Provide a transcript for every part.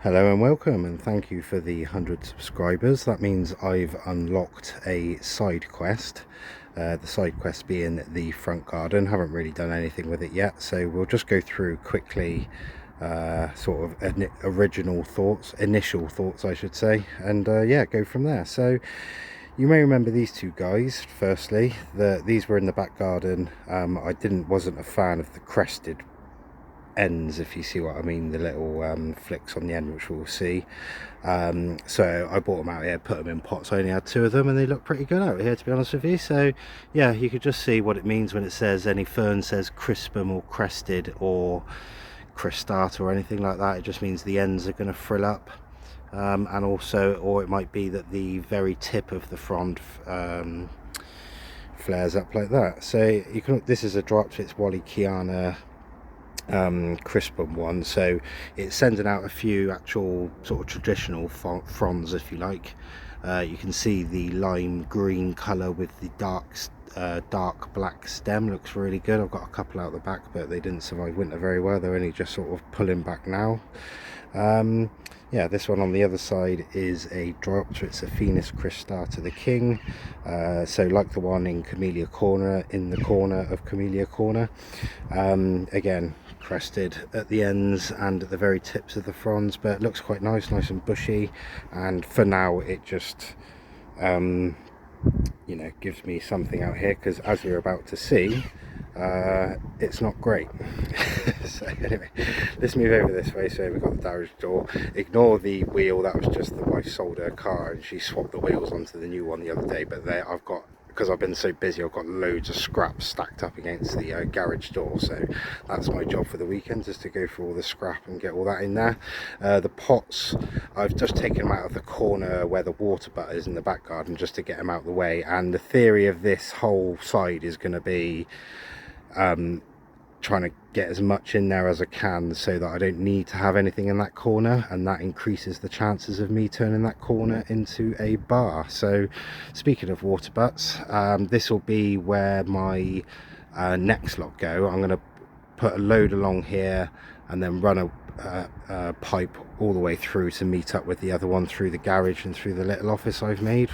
Hello and welcome, and thank you for the 100 subscribers. That means I've unlocked a side quest. The side quest being the front garden. Haven't really done anything with it yet, so we'll just go through quickly sort of initial thoughts I should say, and yeah, go from there. So you may remember these two guys. Firstly, these were in the back garden. I wasn't a fan of the crested ends, if you see what I mean, the little flicks on the end, which we'll see. So I bought them out here, put them in pots. I only had two of them and they look pretty good out here, to be honest with you. So yeah, you could just see what it means when it says any fern says crispum or crested or cristata or anything like that. It just means the ends are going to frill up. And also, or it might be that the very tip of the frond flares up like that. So you can, this is a Dropswitz Wallichiana crispum one, so it's sending out a few actual sort of traditional fronds, if you like. You can see the lime green color with the dark black stem looks really good. I've got a couple out the back, but they didn't survive winter very well. They're only just sort of pulling back now. Yeah, this one on the other side is a Dropswitz Aphanes cristata the King. So like the one in Camellia Corner, in the corner of Camellia Corner. Again, crested at the ends and at the very tips of the fronds, but it looks quite nice and bushy. And for now, it just you know, gives me something out here, because as you're about to see, it's not great. So anyway, let's move over this way. So we've got the garage door. Ignore the wheel, that was just the wife sold her car and she swapped the wheels onto the new one the other day. But there I've got, because I've been so busy, I've got loads of scrap stacked up against the garage door. So that's my job for the weekend, is to go through all the scrap and get all that in there. The pots, I've just taken them out of the corner where the water butt is in the back garden, just to get them out of the way. And the theory of this whole side is going to be trying to get as much in there as I can, so that I don't need to have anything in that corner, and that increases the chances of me turning that corner into a bar. So speaking of water butts, this will be where my next lot go. I'm going to put a load along here and then run a pipe all the way through to meet up with the other one through the garage and through the little office I've made.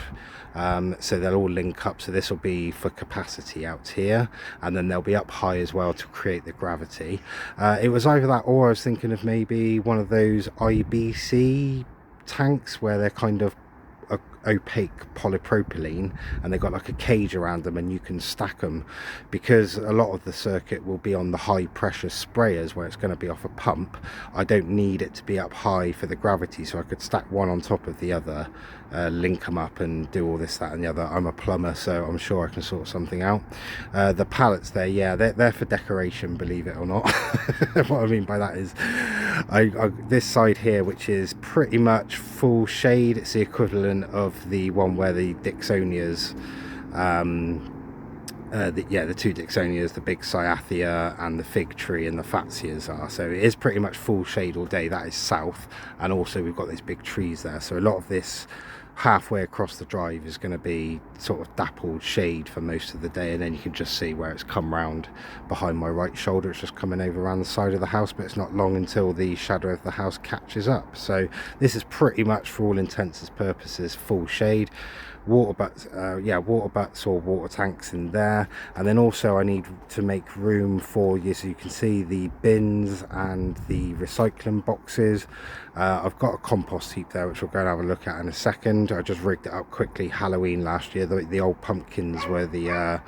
So they'll all link up. So this will be for capacity out here, and then they'll be up high as well to create the gravity. It was either that, or I was thinking of maybe one of those IBC tanks where they're kind of opaque polypropylene and they've got like a cage around them and you can stack them, because a lot of the circuit will be on the high pressure sprayers where it's going to be off a pump. I don't need it to be up high for the gravity, so I could stack one on top of the other, link them up and do all this, that and the other. I'm a plumber, so I'm sure I can sort something out. The pallets there, yeah, they're for decoration, believe it or not. What I mean by that is this side here, which is pretty much full shade, it's the equivalent of the one where the Dixonias, the two Dixonias, the big Cyathea and the fig tree and the Fatsias are. So it is pretty much full shade all day. That is south, and also we've got these big trees there. So a lot of this halfway across the drive is going to be sort of dappled shade for most of the day, and then you can just see where it's come round behind my right shoulder. It's just coming over around the side of the house, but it's not long until the shadow of the house catches up. So this is pretty much, for all intents and purposes, full shade. Water butts, water butts or water tanks in there, and then also I need to make room for you, so you can see the bins and the recycling boxes. I've got a compost heap there, which we'll go and have a look at in a second. I just rigged it up quickly. Halloween last year, the old pumpkins were the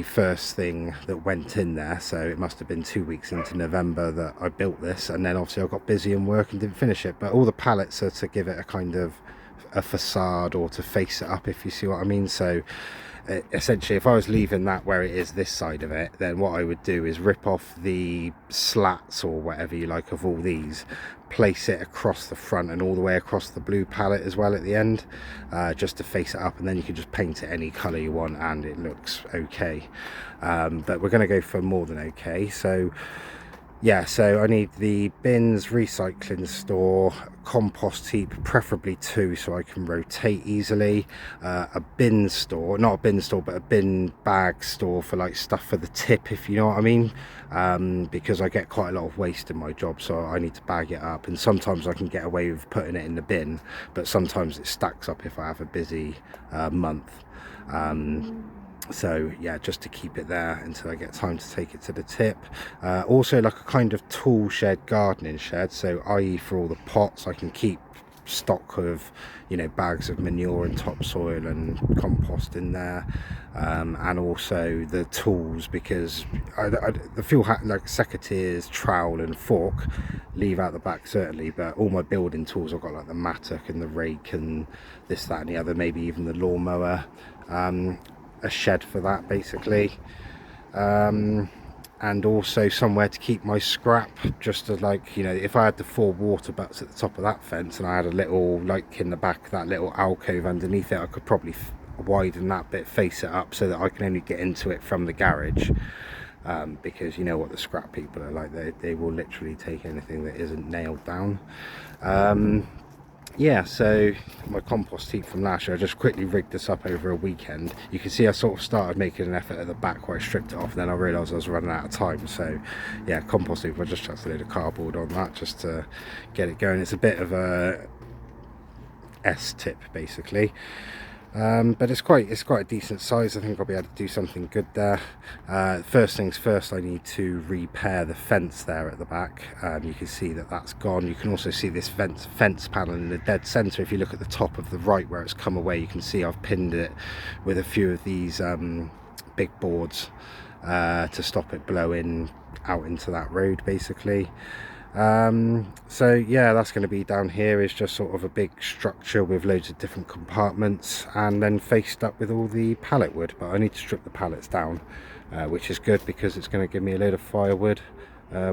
first thing that went in there, so it must have been 2 weeks into November that I built this, and then obviously I got busy in work and didn't finish it. But all the pallets are to give it a kind of a facade, or to face it up, if you see what I mean. So essentially, if I was leaving that where it is, this side of it, then what I would do is rip off the slats or whatever you like of all these, place it across the front and all the way across the blue palette as well at the end, just to face it up, and then you can just paint it any color you want and it looks okay. But we're going to go for more than okay. So yeah, so I need the bins, recycling store, compost heap, preferably 2 so I can rotate easily, a bin store, not a bin store but a bin bag store for like stuff for the tip, if you know what I mean, because I get quite a lot of waste in my job, so I need to bag it up, and sometimes I can get away with putting it in the bin, but sometimes it stacks up if I have a busy month. So yeah, just to keep it there until I get time to take it to the tip. Also like a kind of tool shed, gardening shed, so i.e. for all the pots I can keep stock of, you know, bags of manure and topsoil and compost in there, and also the tools, because the fuel like secateurs, trowel and fork leave out the back certainly, but all my building tools I've got, like the mattock and the rake and this, that and the other, maybe even the lawnmower, a shed for that basically, and also somewhere to keep my scrap, just to, like, you know, if I had the 4 water butts at the top of that fence and I had a little, like in the back, that little alcove underneath it, I could probably widen that bit, face it up so that I can only get into it from the garage, because you know what the scrap people are like, they will literally take anything that isn't nailed down. Yeah, so my compost heap from last year, I just quickly rigged this up over a weekend. You can see I sort of started making an effort at the back where I stripped it off, and then I realised I was running out of time. So yeah, compost heap, I just chucked a load of cardboard on that just to get it going. It's a bit of a S-tip basically. But it's quite a decent size. I think I'll be able to do something good there. First things first, I need to repair the fence there at the back. You can see that that's gone. You can also see this fence panel in the dead center. If you look at the top of the right where it's come away, you can see I've pinned it with a few of these big boards to stop it blowing out into that road basically. So yeah, that's going to be down here, is just sort of a big structure with loads of different compartments, and then faced up with all the pallet wood, but I need to strip the pallets down, which is good because it's going to give me a load of firewood,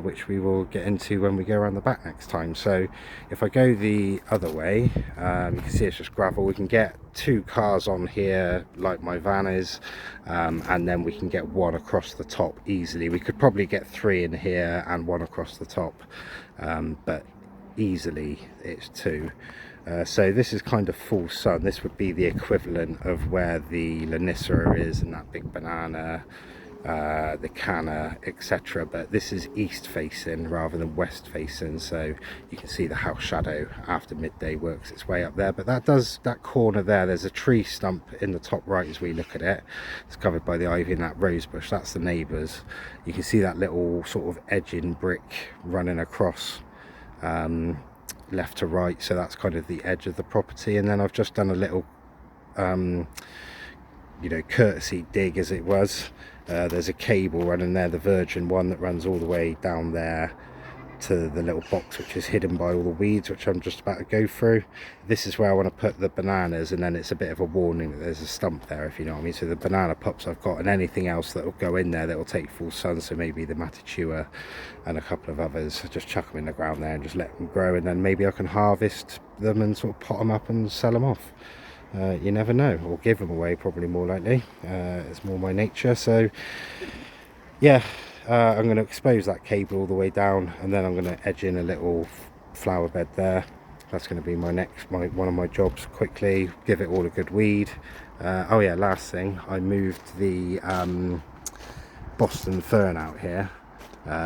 which we will get into when we go around the back next time. So if I go the other way, you can see it's just gravel. We can get 2 cars on here like my van is, and then we can get 1 across the top easily. We could probably get 3 in here and 1 across the top, but easily it's 2. So this is kind of full sun. This would be the equivalent of where the Lanissera is and that big banana, the canna, etc., but this is east facing rather than west facing, so you can see the house shadow after midday works its way up there. But that corner there, there's a tree stump in the top right as we look at it. It's covered by the ivy and that rose bush. That's the neighbours. You can see that little sort of edging brick running across left to right, so that's kind of the edge of the property. And then I've just done a little you know, courtesy dig as it was. There's a cable running there, the Virgin one, that runs all the way down there to the little box which is hidden by all the weeds, which I'm just about to go through. This is where I want to put the bananas, and then it's a bit of a warning that there's a stump there, if you know what I mean. So the banana pups I've got, and anything else that will go in there that will take full sun, so maybe the Matatua and a couple of others, just chuck them in the ground there and just let them grow, and then maybe I can harvest them and sort of pot them up and sell them off. You never know, or give them away, probably more likely. It's more my nature. So yeah, I'm going to expose that cable all the way down, and then I'm going to edge in a little flower bed there. That's going to be my one of my jobs. Quickly give it all a good weed. Oh yeah, last thing, I moved the Boston fern out here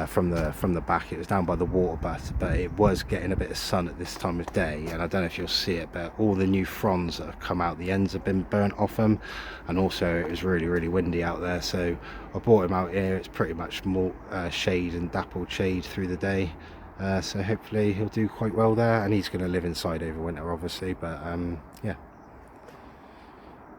from the back. It was down by the water butt, but it was getting a bit of sun at this time of day, and I don't know if you'll see it, but all the new fronds that have come out, the ends have been burnt off them, and also it was really windy out there, so I brought him out here. It's pretty much more shade and dappled shade through the day, so hopefully he'll do quite well there, and he's going to live inside over winter obviously, but yeah,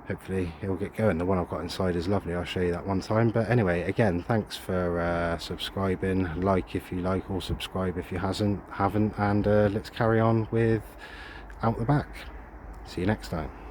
hopefully he'll get going. The one I've got inside is lovely, I'll show you that one time. But anyway, again, thanks for subscribing. Like if you like, or subscribe if you haven't, and let's carry on with Out the Back. See you next time.